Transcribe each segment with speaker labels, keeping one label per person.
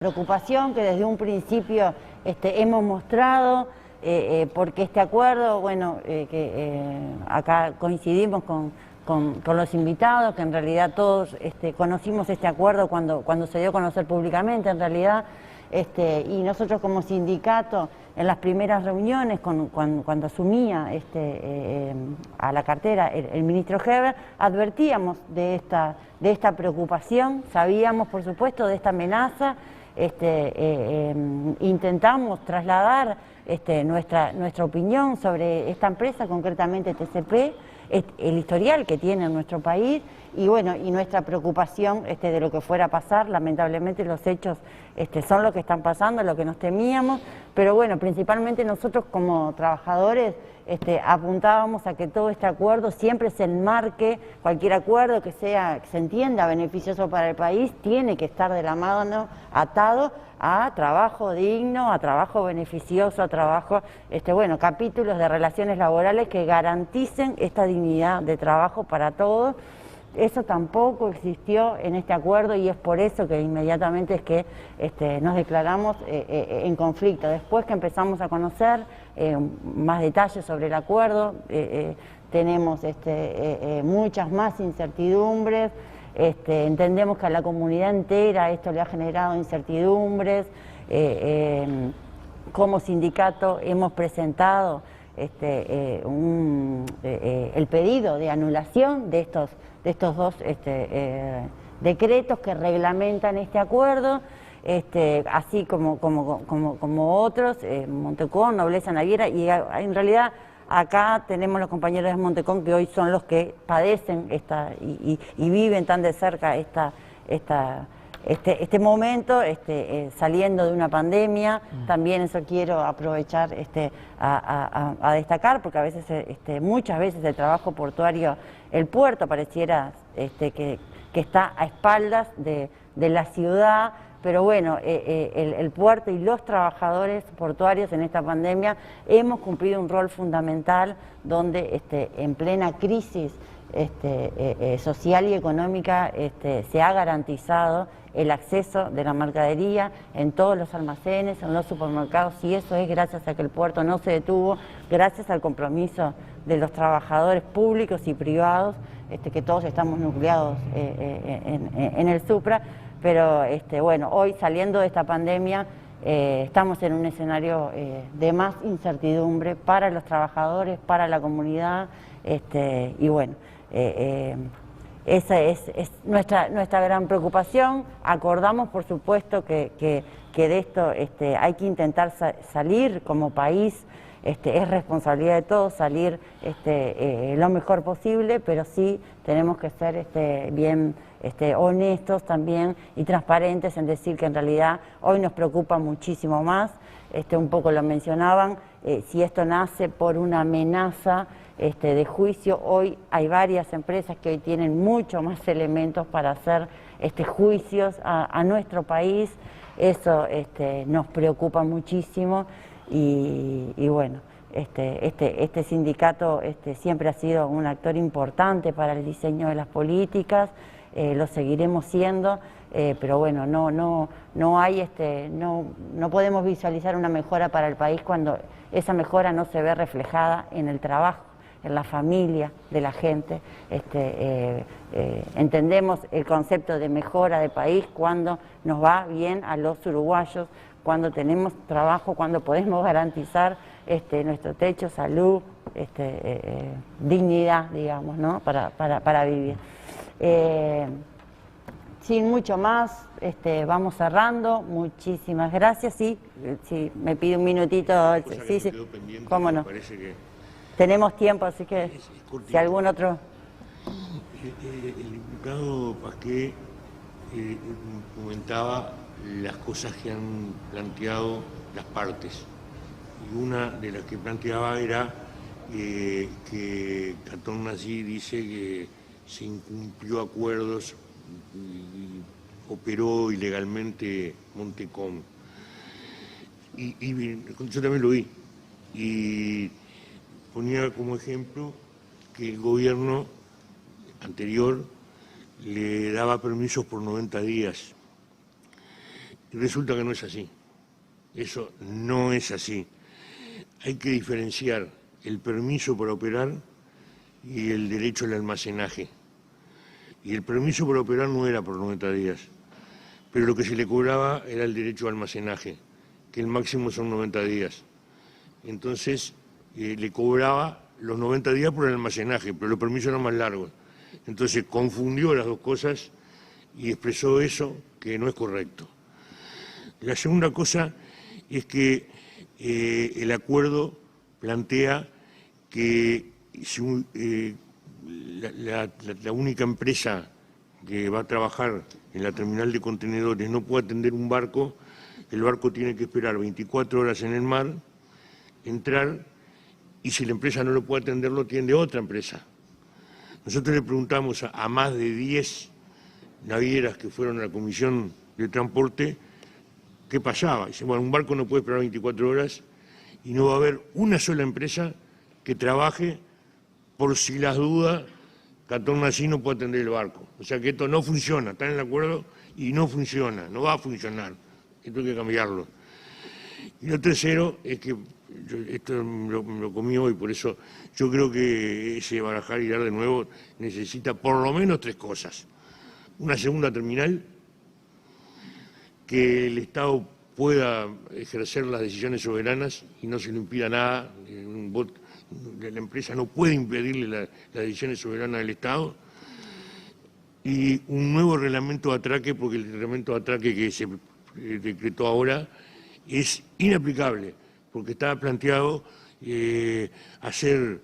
Speaker 1: Preocupación que desde un principio hemos mostrado, porque este acuerdo, bueno, acá coincidimos con los invitados, que en realidad todos conocimos este acuerdo cuando se dio a conocer públicamente, en realidad, y nosotros como sindicato, en las primeras reuniones, cuando asumía a la cartera el ministro Heber, advertíamos de esta preocupación, sabíamos, por supuesto, de esta amenaza. Intentamos trasladar nuestra opinión sobre esta empresa, concretamente TCP, el historial que tiene en nuestro país y bueno, y nuestra preocupación de lo que fuera a pasar. Lamentablemente los hechos son lo que están pasando, lo que nos temíamos, pero bueno, principalmente nosotros como trabajadores apuntábamos a que todo este acuerdo siempre se enmarque, cualquier acuerdo que se entienda beneficioso para el país, tiene que estar de la mano, atado a trabajo digno, a trabajo beneficioso, a trabajo, bueno, capítulos de relaciones laborales que garanticen esta dignidad de trabajo para todos. Eso tampoco existió en este acuerdo y es por eso que inmediatamente es que nos declaramos en conflicto. Después que empezamos a conocer más detalles sobre el acuerdo, tenemos muchas más incertidumbres, entendemos que a la comunidad entera esto le ha generado incertidumbres. Como sindicato hemos presentado el pedido de anulación de estos dos decretos que reglamentan este acuerdo, así como otros, Montecón, Nobleza Naviera, y en realidad acá tenemos los compañeros de Montecón que hoy son los que padecen y viven tan de cerca este momento, saliendo de una pandemia. También eso quiero aprovechar a destacar, porque a veces, muchas veces el trabajo portuario, el puerto pareciera que está a espaldas de la ciudad, pero bueno, el puerto y los trabajadores portuarios en esta pandemia hemos cumplido un rol fundamental donde en plena crisis social y económica se ha garantizado el acceso de la mercadería en todos los almacenes, en los supermercados, y eso es gracias a que el puerto no se detuvo, gracias al compromiso de los trabajadores públicos y privados, que todos estamos nucleados en el Supra, pero bueno, hoy saliendo de esta pandemia estamos en un escenario de más incertidumbre para los trabajadores, para la comunidad, y bueno, esa es nuestra gran preocupación. Acordamos, por supuesto, que de esto hay que intentar salir como país, es responsabilidad de todos salir lo mejor posible, pero sí tenemos que ser bien honestos también y transparentes en decir que en realidad hoy nos preocupa muchísimo más, un poco lo mencionaban, si esto nace por una amenaza de juicio. Hoy hay varias empresas que hoy tienen mucho más elementos para hacer juicios a nuestro país. Eso nos preocupa muchísimo y bueno, este sindicato siempre ha sido un actor importante para el diseño de las políticas, lo seguiremos siendo, pero bueno, no hay no podemos visualizar una mejora para el país cuando esa mejora no se ve reflejada en el trabajo, en la familia de la gente. Entendemos el concepto de mejora de país cuando nos va bien a los uruguayos, cuando tenemos trabajo, cuando podemos garantizar nuestro techo, salud, dignidad, digamos, ¿no? para vivir. Sin mucho más, vamos cerrando. Muchísimas gracias. Sí, me pide un minutito. Sí, cómo no. Tenemos tiempo, así que si algún otro...
Speaker 2: El diputado Pasqué comentaba las cosas que han planteado las partes. Y una de las que planteaba era que Catón Nací dice que se incumplió acuerdos y operó ilegalmente Montecón. Y yo también lo vi. Y ponía como ejemplo que el gobierno anterior le daba permisos por 90 días Y resulta que no es así. Eso no es así. Hay que diferenciar el permiso para operar y el derecho al almacenaje. Y el permiso para operar no era por 90 días, pero lo que se le cobraba era el derecho al almacenaje, que el máximo son 90 días. Entonces, le cobraba los 90 días por el almacenaje, pero los permisos eran más largos. Entonces, confundió las dos cosas y expresó eso que no es correcto. La segunda cosa es que el acuerdo plantea que la única empresa que va a trabajar en la terminal de contenedores no puede atender un barco, el barco tiene que esperar 24 horas en el mar, entrar, y si la empresa no lo puede atender, lo atiende otra empresa. Nosotros le preguntamos a más de 10 navieras que fueron a la Comisión de Transporte qué pasaba. Dice, bueno, un barco no puede esperar 24 horas y no va a haber una sola empresa que trabaje por si las dudas, Cantón Nací no puede atender el barco. O sea que esto no funciona, está en el acuerdo y no funciona, no va a funcionar. Esto hay que cambiarlo. Y lo tercero es que, esto me lo comí hoy, por eso yo creo que ese Barajar y Hilar de nuevo necesita por lo menos 3 cosas. Una segunda terminal, que el Estado pueda ejercer las decisiones soberanas y no se le impida nada. La empresa no puede impedirle las decisiones soberanas del Estado. Y un nuevo reglamento de atraque, porque el reglamento de atraque que se decretó ahora es inaplicable, porque estaba planteado hacerlo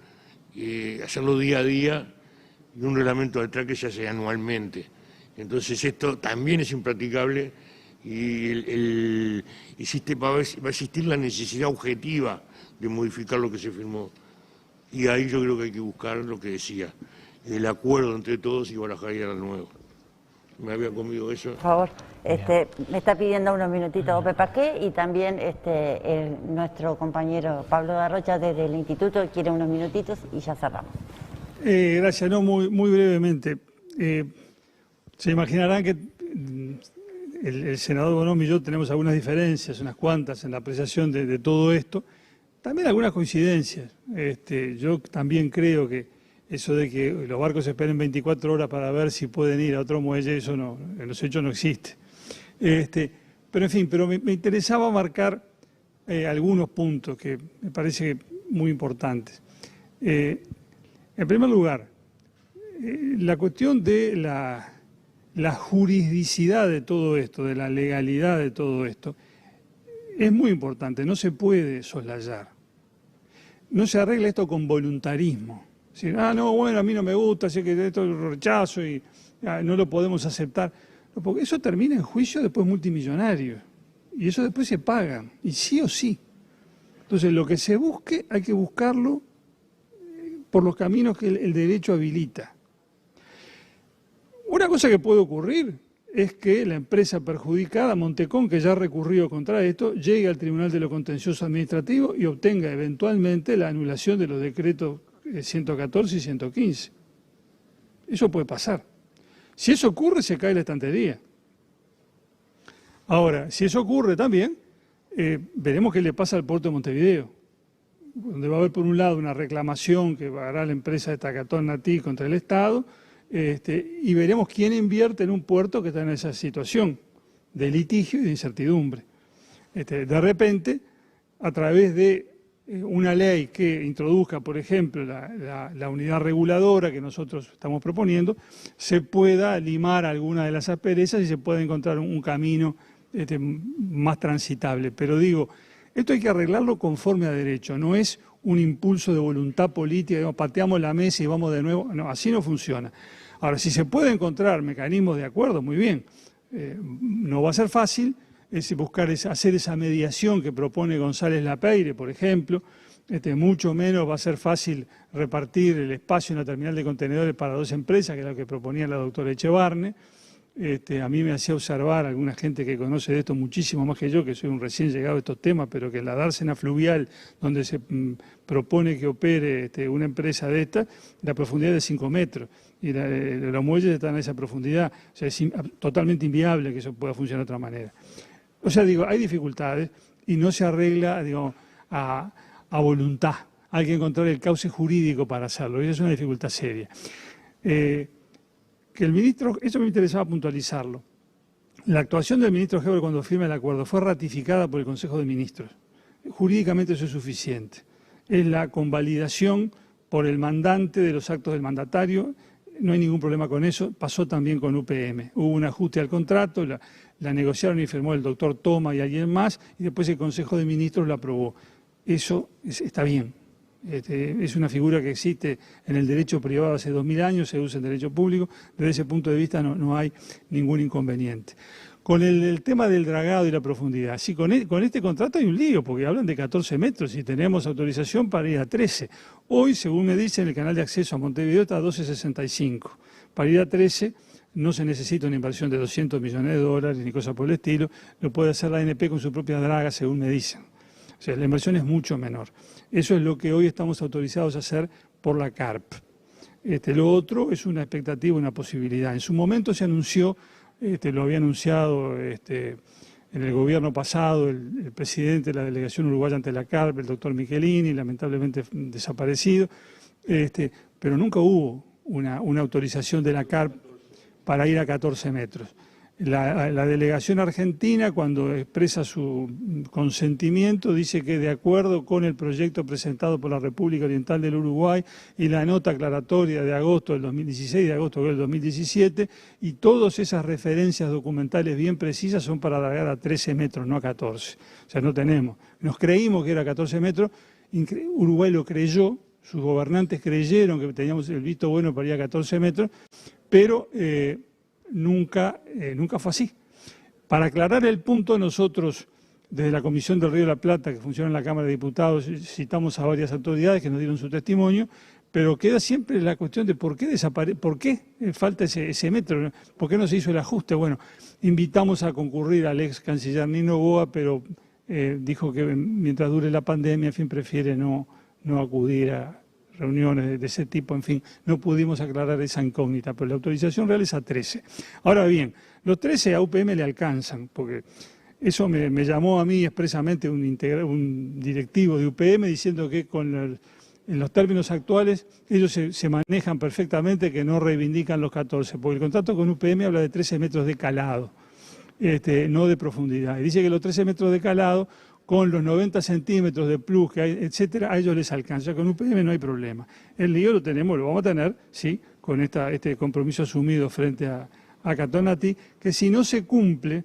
Speaker 2: día a día, y un reglamento de atraque se hace anualmente. Entonces esto también es impracticable y va a existir la necesidad objetiva de modificar lo que se firmó. Y ahí yo creo que hay que buscar lo que decía, el acuerdo entre todos y Barajar y Hilar de nuevo. Me había comido eso.
Speaker 1: Por favor, me está pidiendo unos minutitos Ope Paqué y también nuestro compañero Pablo Darrocha desde el Instituto quiere unos minutitos y ya cerramos.
Speaker 3: Gracias, no, muy brevemente. Se imaginarán que el senador Bonomi y yo tenemos algunas diferencias, unas cuantas, en la apreciación de todo esto. También algunas coincidencias. Yo también creo que eso de que los barcos esperen 24 horas para ver si pueden ir a otro muelle, eso no, en los hechos no existe. Pero en fin, me interesaba marcar algunos puntos que me parece muy importantes. En primer lugar, la cuestión de la juridicidad de todo esto, de la legalidad de todo esto, es muy importante, no se puede soslayar. No se arregla esto con voluntarismo. Si, no, bueno, a mí no me gusta, sé que esto lo rechazo y no lo podemos aceptar. No, porque eso termina en juicio después multimillonario. Y eso después se paga, y sí o sí. Entonces, lo que se busque, hay que buscarlo por los caminos que el derecho habilita. Una cosa que puede ocurrir es que la empresa perjudicada, Montecón, que ya ha recurrido contra esto, llegue al Tribunal de lo Contencioso Administrativo y obtenga eventualmente la anulación de los decretos 114 y 115. Eso puede pasar. Si eso ocurre, se cae la estantería. Ahora, si eso ocurre también, veremos qué le pasa al puerto de Montevideo, donde va a haber por un lado una reclamación que hará la empresa de Cantón Nací contra el Estado, y veremos quién invierte en un puerto que está en esa situación de litigio y de incertidumbre. De repente, a través de una ley que introduzca, por ejemplo, la unidad reguladora que nosotros estamos proponiendo, se pueda limar alguna de las asperezas y se pueda encontrar un camino más transitable. Pero digo, esto hay que arreglarlo conforme a derecho, no es un impulso de voluntad política, digamos, pateamos la mesa y vamos de nuevo. No, así no funciona. Ahora, si se puede encontrar mecanismos de acuerdo, muy bien. No va a ser fácil, hacer esa mediación que propone González Lapeire, por ejemplo. Mucho menos va a ser fácil repartir el espacio en la terminal de contenedores para 2 empresas, que es lo que proponía la doctora Echevarne. A mí me hacía observar alguna gente que conoce de esto muchísimo más que yo, que soy un recién llegado a estos temas, pero que en la dársena fluvial, donde se propone que opere una empresa de esta, la profundidad es de 5 metros, y los muelles están a esa profundidad. O sea, es totalmente inviable que eso pueda funcionar de otra manera. O sea, digo, hay dificultades y no se arregla, digo, a voluntad. Hay que encontrar el cauce jurídico para hacerlo, y eso es una dificultad seria. Que el ministro, eso me interesaba puntualizarlo. La actuación del ministro Heber cuando firma el acuerdo fue ratificada por el Consejo de Ministros. Jurídicamente eso es suficiente. Es la convalidación por el mandante de los actos del mandatario. No hay ningún problema con eso. Pasó también con UPM. Hubo un ajuste al contrato, la negociaron y firmó el doctor Toma y alguien más, y después el Consejo de Ministros lo aprobó. Eso está bien. Es una figura que existe en el derecho privado hace 2000 años, se usa en derecho público. Desde ese punto de vista no hay ningún inconveniente. Con el tema del dragado y la profundidad, sí, con este contrato hay un lío, porque hablan de 14 metros y tenemos autorización para ir a 13. Hoy, según me dicen, el canal de acceso a Montevideo está a 12,65. Para ir a 13 no se necesita una inversión de 200 millones de dólares ni cosa por el estilo, lo puede hacer la ANP con su propia draga, según me dicen. O sea, la inversión es mucho menor. Eso es lo que hoy estamos autorizados a hacer por la CARP. Lo otro es una expectativa, una posibilidad. En su momento se anunció, lo había anunciado en el gobierno pasado el presidente de la delegación uruguaya ante la CARP, el doctor Michelini, lamentablemente desaparecido, pero nunca hubo una autorización de la CARP para ir a 14 metros. La delegación argentina, cuando expresa su consentimiento, dice que de acuerdo con el proyecto presentado por la República Oriental del Uruguay y la nota aclaratoria de agosto del 2016, de agosto del 2017, y todas esas referencias documentales bien precisas son para alargar a 13 metros, no a 14. O sea, no tenemos. Nos creímos que era 14 metros, Uruguay lo creyó, sus gobernantes creyeron que teníamos el visto bueno para ir a 14 metros, pero nunca fue así. Para aclarar el punto, nosotros, desde la Comisión del Río de la Plata, que funciona en la Cámara de Diputados, citamos a varias autoridades que nos dieron su testimonio, pero queda siempre la cuestión de por qué falta ese metro, por qué no se hizo el ajuste. Bueno, invitamos a concurrir al ex canciller Nino Boa, pero dijo que mientras dure la pandemia, en fin, prefiere no acudir a reuniones de ese tipo, en fin, no pudimos aclarar esa incógnita, pero la autorización real es a 13. Ahora bien, los 13 a UPM le alcanzan, porque eso me llamó a mí expresamente un directivo de UPM diciendo que en los términos actuales ellos se manejan perfectamente, que no reivindican los 14, porque el contrato con UPM habla de 13 metros de calado, no de profundidad. Y dice que los 13 metros de calado, con los 90 centímetros de plus que hay, etcétera, a ellos les alcanza. Con UPM no hay problema. El lío lo vamos a tener, sí, con este compromiso asumido frente a Catonati, que si no se cumple,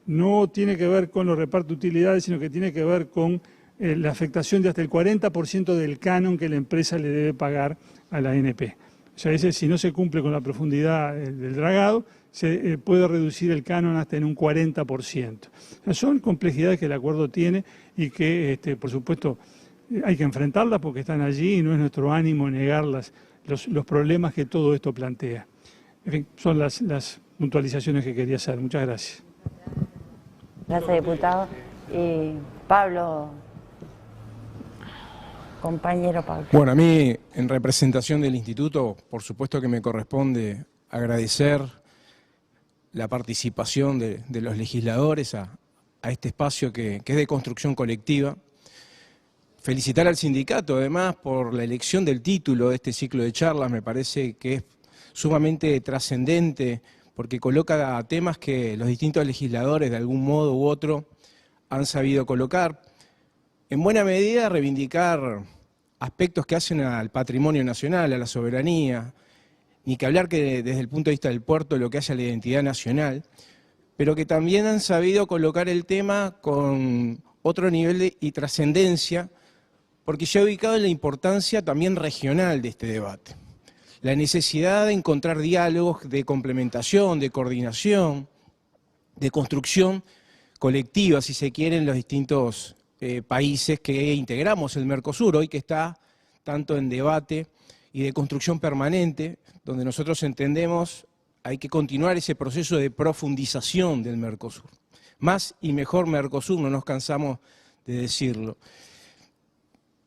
Speaker 3: no tiene que ver con los repartos de utilidades, sino que tiene que ver con la afectación de hasta el 40% del canon que la empresa le debe pagar a la ANP. O sea, si no se cumple con la profundidad del dragado, se puede reducir el canon hasta en un 40%. O sea, son complejidades que el acuerdo tiene y que, por supuesto, hay que enfrentarlas porque están allí y no es nuestro ánimo negar los problemas que todo esto plantea. En fin, son las puntualizaciones que quería hacer. Muchas gracias.
Speaker 1: Gracias, diputado. Pablo, compañero Pablo.
Speaker 4: Bueno, a mí, en representación del Instituto, por supuesto que me corresponde agradecer la participación de los legisladores a este espacio que es de construcción colectiva. Felicitar al sindicato, además, por la elección del título de este ciclo de charlas. Me parece que es sumamente trascendente porque coloca temas que los distintos legisladores, de algún modo u otro, han sabido colocar. En buena medida, reivindicar aspectos que hacen al patrimonio nacional, a la soberanía, ni que hablar que desde el punto de vista del puerto lo que hace a la identidad nacional, pero que también han sabido colocar el tema con otro nivel y trascendencia, porque se ha ubicado en la importancia también regional de este debate. La necesidad de encontrar diálogos de complementación, de coordinación, de construcción colectiva, si se quiere, en los distintos países que integramos el Mercosur, hoy que está tanto en debate y de construcción permanente, donde nosotros entendemos hay que continuar ese proceso de profundización del Mercosur. Más y mejor Mercosur, no nos cansamos de decirlo.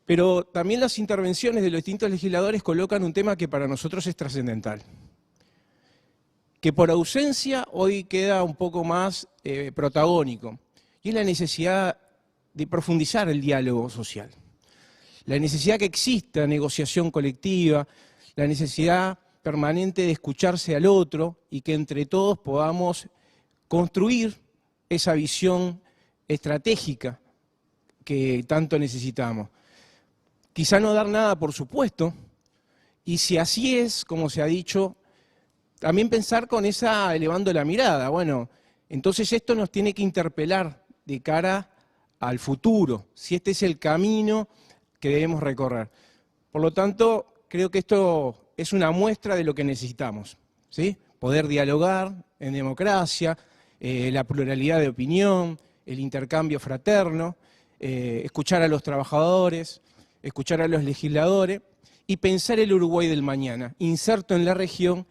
Speaker 4: Pero también las intervenciones de los distintos legisladores colocan un tema que para nosotros es trascendental, que por ausencia hoy queda un poco más protagónico, y es la necesidad de profundizar el diálogo social. La necesidad que exista negociación colectiva, la necesidad permanente de escucharse al otro y que entre todos podamos construir esa visión estratégica que tanto necesitamos. Quizá no dar nada por supuesto, y si así es, como se ha dicho, también pensar con esa elevando la mirada. Bueno, entonces esto nos tiene que interpelar de cara al futuro, si este es el camino que debemos recorrer. Por lo tanto, creo que esto es una muestra de lo que necesitamos, ¿sí? Poder dialogar en democracia, la pluralidad de opinión, el intercambio fraterno, escuchar a los trabajadores, escuchar a los legisladores y pensar el Uruguay del mañana, inserto en la región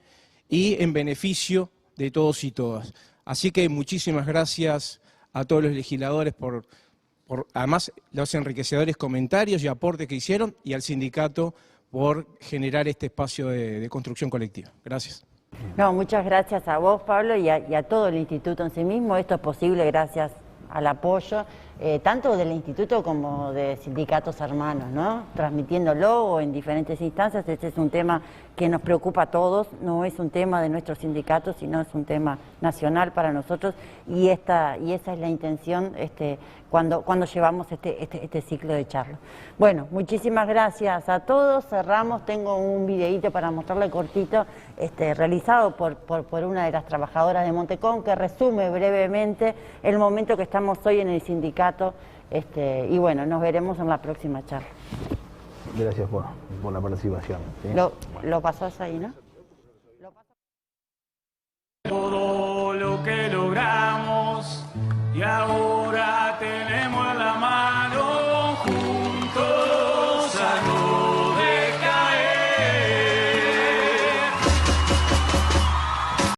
Speaker 4: y en beneficio de todos y todas. Así que muchísimas gracias a todos los legisladores por además los enriquecedores comentarios y aportes que hicieron, y al sindicato por generar este espacio de construcción colectiva. Gracias.
Speaker 1: No, muchas gracias a vos, Pablo, y a todo el instituto en sí mismo. Esto es posible gracias al apoyo, tanto del instituto como de sindicatos hermanos, ¿no? Transmitiéndolo en diferentes instancias. Este es un tema que nos preocupa a todos, no es un tema de nuestros sindicatos, sino es un tema nacional para nosotros, y esa es la intención cuando llevamos este ciclo de charlas. Bueno, muchísimas gracias a todos. Cerramos. Tengo un videíto para mostrarle cortito, realizado por una de las trabajadoras de Montecón, que resume brevemente el momento que estamos hoy en el sindicato, y bueno, nos veremos en la próxima charla.
Speaker 5: Gracias por la participación. ¿Sí?
Speaker 1: Lo pasás ahí, ¿no?
Speaker 6: Todo lo que logramos y ahora te